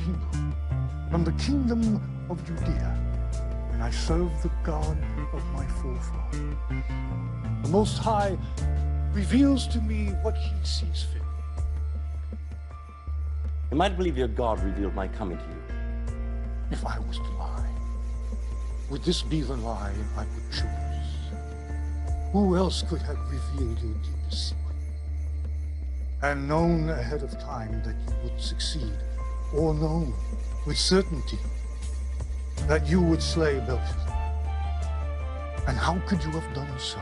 Hebrew, from the kingdom of Judea, and I serve the God of my forefather. The Most High reveals to me what he sees fit. Am I to believe your God revealed my coming to you? If I was to lie, would this be the lie I would choose? Who else could have revealed your deepest secret? And known ahead of time that you would succeed, or known with certainty that you would slay Belshazzar? And how could you have done so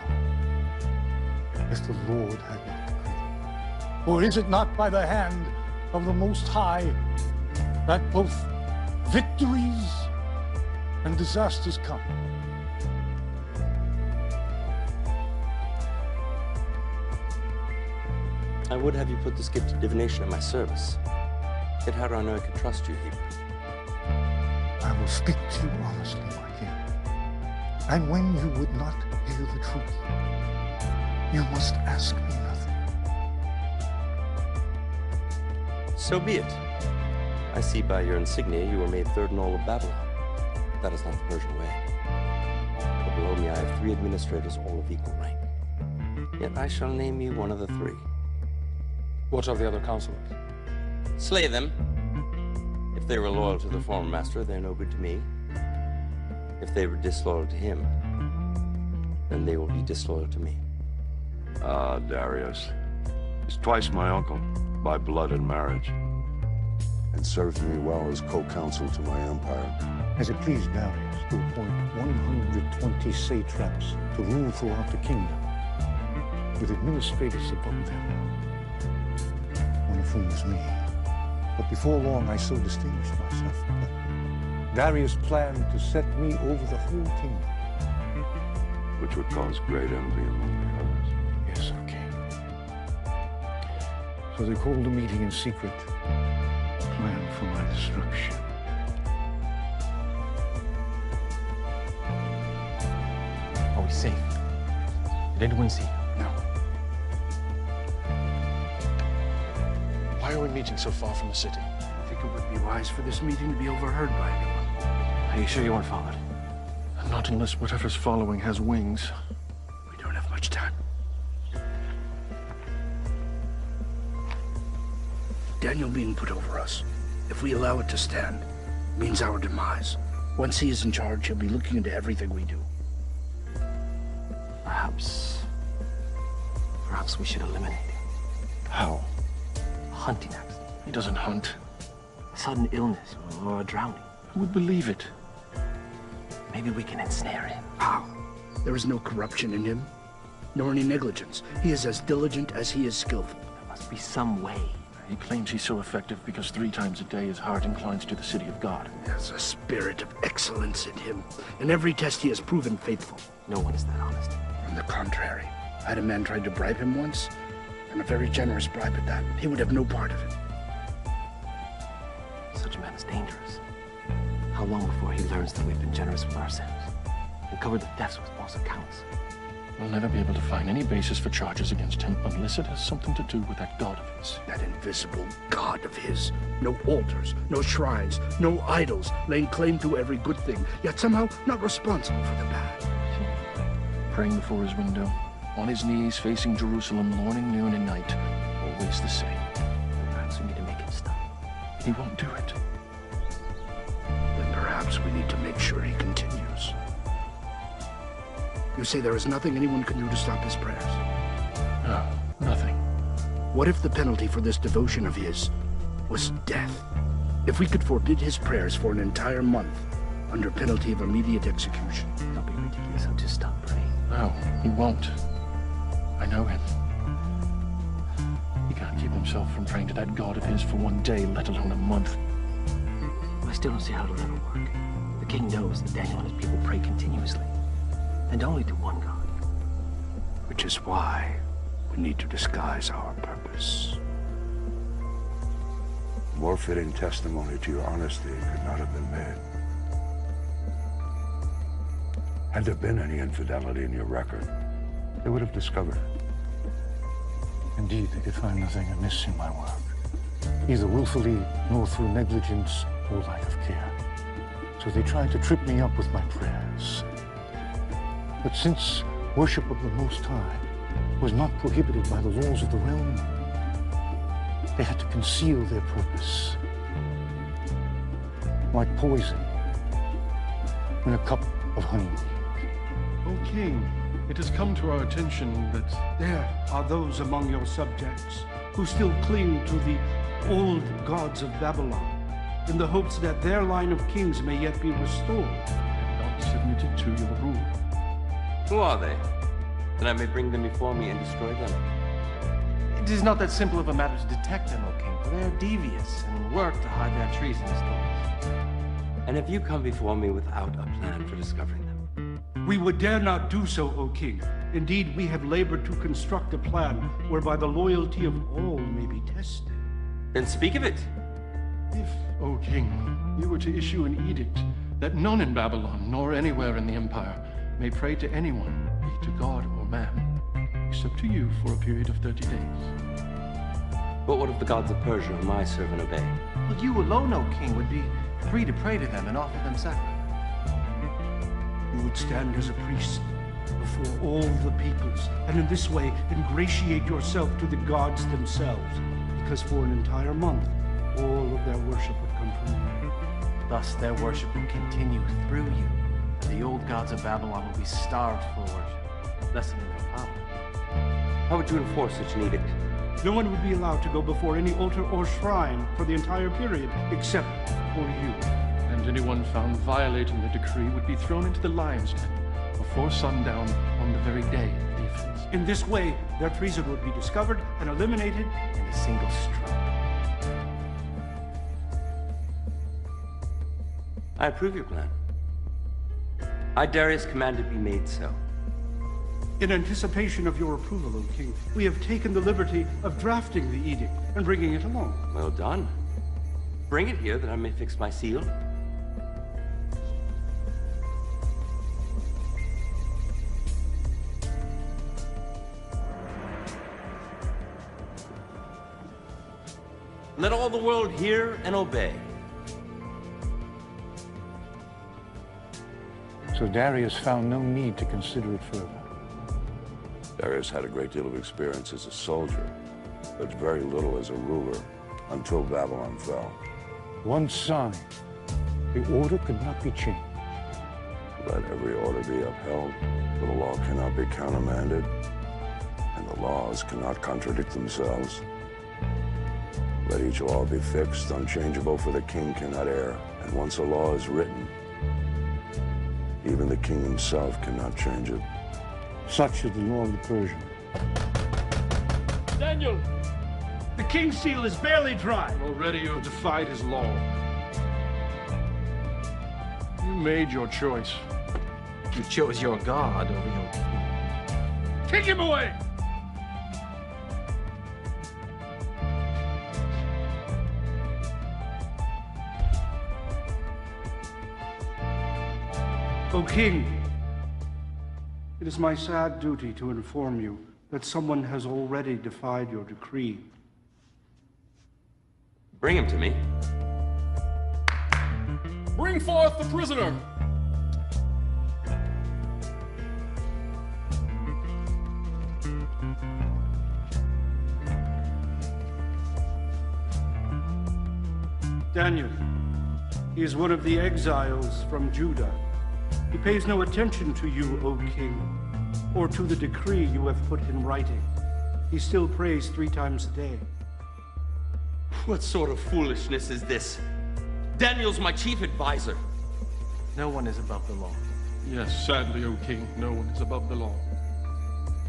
if the Lord had not decreed? Or is it not by the hand of the Most High that both victories and disasters come? I would have you put this gift of divination at my service. Yet how do I know I can trust you, Hebrew? I will speak to you honestly, my king. And when you would not hear the truth, you must ask me nothing. So be it. I see by your insignia you were made third in all of Babylon. That is not the Persian way. But below me I have 3 administrators, all of equal rank. Yet I shall name you one of the 3. What of the other counselors? Slay them. If they were loyal to the former master, they're no good to me. If they were disloyal to him, then they will be disloyal to me. Ah, Darius. He's twice my uncle, by blood and marriage, and serves me well as co-counsel to my empire. As it pleased Darius to appoint 120 satraps to rule throughout the kingdom, with administrators above them, one of whom was me. But before long, I so distinguished myself that Darius planned to set me over the whole kingdom. Which would cause great envy among the others. Yes, sir, king. So they called a meeting in secret, planned for my destruction. Are we safe? Did anyone see you? No. Why are we meeting so far from the city? I think it would be wise for this meeting to be overheard by anyone. Are you sure you weren't followed? Not unless whatever's following has wings. We don't have much time. Daniel being put over us, if we allow it to stand, means our demise. Once he is in charge, he'll be looking into everything we do. Perhaps we should eliminate him. How? A hunting accident. He doesn't hunt. A sudden illness or a drowning. Who would believe it? Maybe we can ensnare him. How? There is no corruption in him, nor any negligence. He is as diligent as he is skillful. There must be some way. He claims he's so effective because 3 times a day his heart inclines to the city of God. There's a spirit of excellence in him. In every test he has proven faithful. No one is that honest. On the contrary, I had a man tried to bribe him once, and a very generous bribe at that. He would have no part of it. Such a man is dangerous. How long before he learns that we've been generous with ourselves and covered the thefts with false accounts? We'll never be able to find any basis for charges against him unless it has something to do with that God of his. That invisible God of his. No altars, no shrines, no idols, laying claim to every good thing, yet somehow not responsible for the bad. Praying before his window, on his knees facing Jerusalem morning, noon, and night, always the same. Perhaps we need to make him stop. He won't do it. Then perhaps we need to make sure he continues. You say there is nothing anyone can do to stop his prayers? No, nothing. What if the penalty for this devotion of his was death? If we could forbid his prayers for an entire month under penalty of immediate execution? Don't be ridiculous. He'll just stop praying. No, he won't. I know him. He can't keep himself from praying to that God of his for 1 day, let alone a month. I still don't see how it'll ever work. The king knows that Daniel and his people pray continuously, and only to one God. Which is why we need to disguise our purpose. More fitting testimony to your honesty could not have been made. Had there been any infidelity in your record, they would have discovered it. Indeed, they could find nothing amiss in my work. either willfully nor through negligence or lack of care. So they tried to trip me up with my prayers. But since worship of the Most High was not prohibited by the laws of the realm, they had to conceal their purpose, like poison in a cup of honey. O King, it has come to our attention that there are those among your subjects who still cling to the old gods of Babylon, in the hopes that their line of kings may yet be restored. and not submitted to your rule. Who are they? That I may bring them before me and destroy them. It is not that simple of a matter to detect them, O king, for they are devious and work to hide their treasonous thoughts. And have you come before me without a plan for discovering them? We would dare not do so, O king. Indeed, we have labored to construct a plan whereby the loyalty of all may be tested. Then speak of it. If, O king, you were to issue an edict that none in Babylon, nor anywhere in the empire, may pray to anyone, be to God or man, except to you for a period of 30 days. But what of the gods of Persia whom I serve and obey? Well, you alone, O king, would be free to pray to them and offer them sacrifice. You would stand as a priest before all the peoples, and in this way ingratiate yourself to the gods themselves, because for an entire month, all of their worship would come from you. Thus, their worship will continue through you, and the old gods of Babylon will be starved for worship, lessening their power. How would you enforce such an edict? No one would be allowed to go before any altar or shrine for the entire period, except for you. And anyone found violating the decree would be thrown into the lion's den before sundown on the very day of the offense. In this way, their treason would be discovered and eliminated In a single stroke. I approve your plan. I, Darius, command it be made so. In anticipation of your approval, O king, we have taken the liberty of drafting the edict and bringing it along. Well done. Bring it here that I may fix my seal. Let all the world hear and obey. So Darius found no need to consider it further. Darius had a great deal of experience as a soldier, but very little as a ruler, until Babylon fell. One sign, the order could not be changed. Let every order be upheld, for the law cannot be countermanded, and the laws cannot contradict themselves. Let each law be fixed, unchangeable, for the king cannot err, and once a law is written, even the king himself cannot change it. Such is the law of the Persian. Daniel, the king's seal is barely dry. Already you have defied his law. You made your choice. You chose your god over your king. Take him away! O king, it is my sad duty to inform you that someone has already defied your decree. Bring him to me. Bring forth the prisoner! Daniel, he is one of the exiles from Judah. He pays no attention to you, O king, or to the decree you have put in writing. He still prays 3 times a day. What sort of foolishness is this? Daniel's my chief advisor. No one is above the law. Yes, sadly, O king, no one is above the law.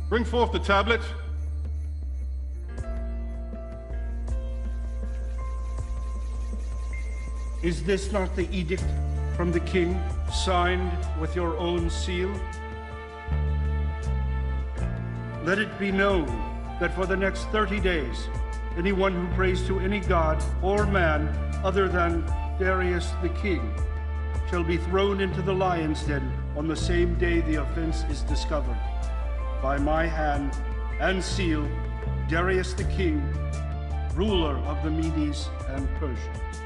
Bring forth the tablet. Is this not the edict from the king, signed with your own seal? Let it be known that for the next 30 days, anyone who prays to any god or man other than Darius the king shall be thrown into the lion's den on the same day the offense is discovered. By my hand and seal, Darius the king ruler of the Medes and Persians.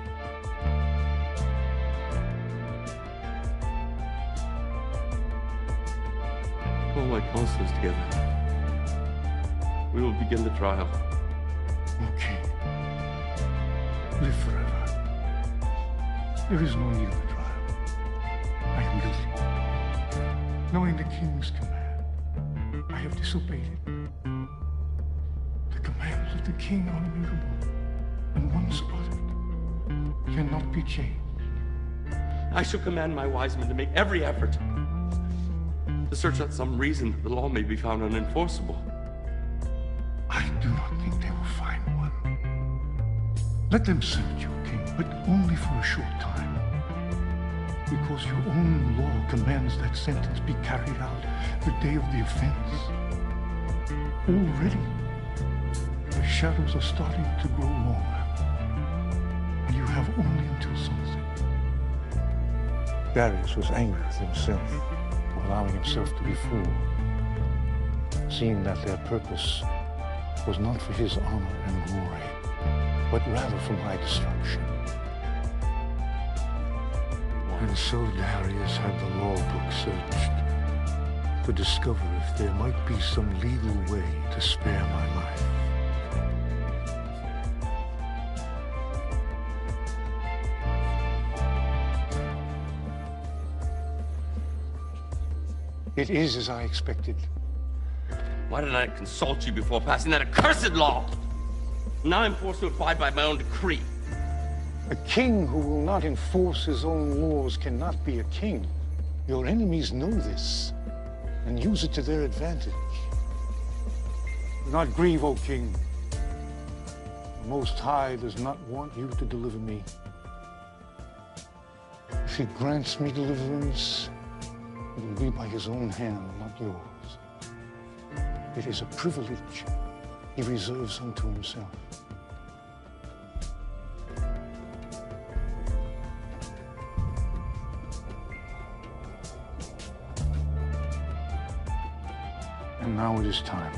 Call my counselors together. We will begin the trial. O king, live forever. There is no need of a trial. I am guilty. Knowing the king's command, I have disobeyed it. The commands of the king are immutable, and once uttered, cannot be changed. I shall command my wise men to make every effort to search out some reason that the law may be found unenforceable. I do not think they will find one. Let them search you, king, but only for a short time. Because your own law commands that sentence be carried out the day of the offense. Already, the shadows are starting to grow longer, and you have only until sunset. Darius was angry with himself for allowing himself to be fooled, seeing that their purpose was not for his honor and glory, but rather for my destruction. And so Darius had the law book searched to discover if there might be some legal way to spare my life. It is as I expected. Why did I not consult you before passing that accursed law? Now I'm forced to abide by my own decree. A king who will not enforce his own laws cannot be a king. Your enemies know this and use it to their advantage. Do not grieve, O king. The Most High does not want you to deliver me. If he grants me deliverance, it will be by his own hand, not yours. It is a privilege he reserves unto himself. And now it is time.